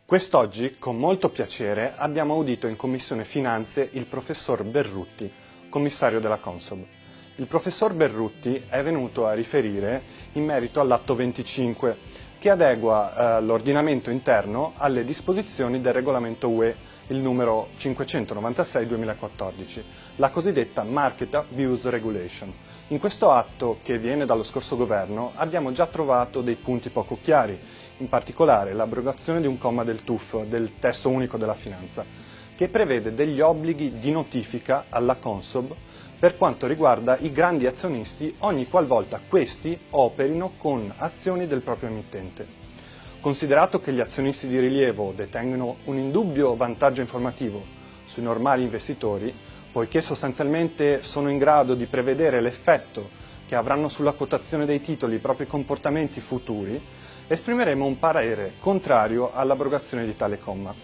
Quest'oggi, con molto piacere, abbiamo audito in Commissione Finanze il professor Berrutti, commissario della Consob. Il professor Berrutti è venuto a riferire in merito all'atto 25, che adegua l'ordinamento interno alle disposizioni del regolamento UE, il numero 596/2014, la cosiddetta Market Abuse Regulation. In questo atto, che viene dallo scorso governo, abbiamo già trovato dei punti poco chiari, in particolare l'abrogazione di un comma del TUF, del Testo Unico della Finanza, che prevede degli obblighi di notifica alla Consob per quanto riguarda i grandi azionisti ogni qualvolta questi operino con azioni del proprio emittente. Considerato che gli azionisti di rilievo detengono un indubbio vantaggio informativo sui normali investitori, poiché sostanzialmente sono in grado di prevedere l'effetto che avranno sulla quotazione dei titoli i propri comportamenti futuri, esprimeremo un parere contrario all'abrogazione di tale comma.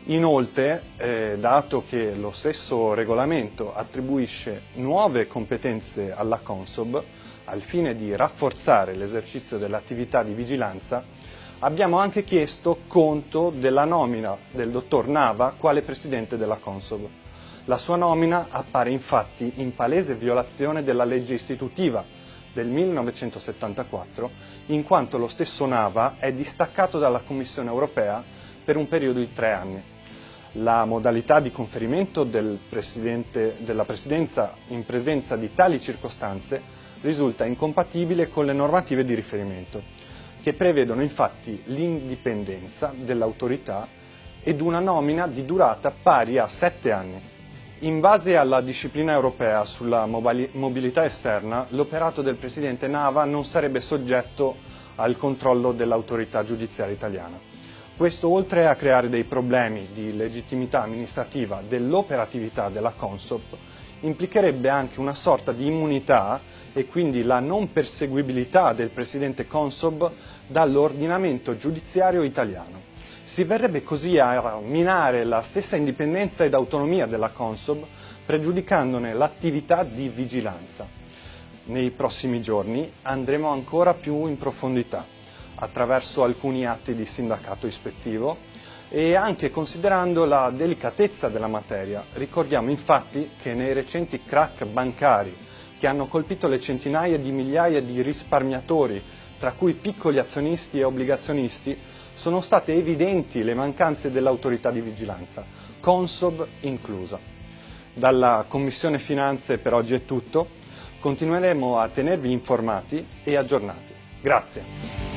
Inoltre, dato che lo stesso regolamento attribuisce nuove competenze alla Consob, al fine di rafforzare l'esercizio dell'attività di vigilanza, abbiamo anche chiesto conto della nomina del dottor Nava quale presidente della Consob. La sua nomina appare infatti in palese violazione della legge istitutiva del 1974, in quanto lo stesso Nava è distaccato dalla Commissione europea per un periodo di 3 anni. La modalità di conferimento della presidenza in presenza di tali circostanze risulta incompatibile con le normative di riferimento, che prevedono infatti l'indipendenza dell'autorità ed una nomina di durata pari a 7 anni. In base alla disciplina europea sulla mobilità esterna, l'operato del presidente Nava non sarebbe soggetto al controllo dell'autorità giudiziaria italiana. Questo, oltre a creare dei problemi di legittimità amministrativa dell'operatività della Consob, implicherebbe anche una sorta di immunità e quindi la non perseguibilità del presidente Consob dall'ordinamento giudiziario italiano. Si verrebbe così a minare la stessa indipendenza ed autonomia della Consob, pregiudicandone l'attività di vigilanza. Nei prossimi giorni andremo ancora più in profondità, attraverso alcuni atti di sindacato ispettivo e anche considerando la delicatezza della materia. Ricordiamo infatti che nei recenti crack bancari che hanno colpito le centinaia di migliaia di risparmiatori, tra cui piccoli azionisti e obbligazionisti, sono state evidenti le mancanze dell'autorità di vigilanza, Consob inclusa. Dalla Commissione Finanze per oggi è tutto, continueremo a tenervi informati e aggiornati. Grazie.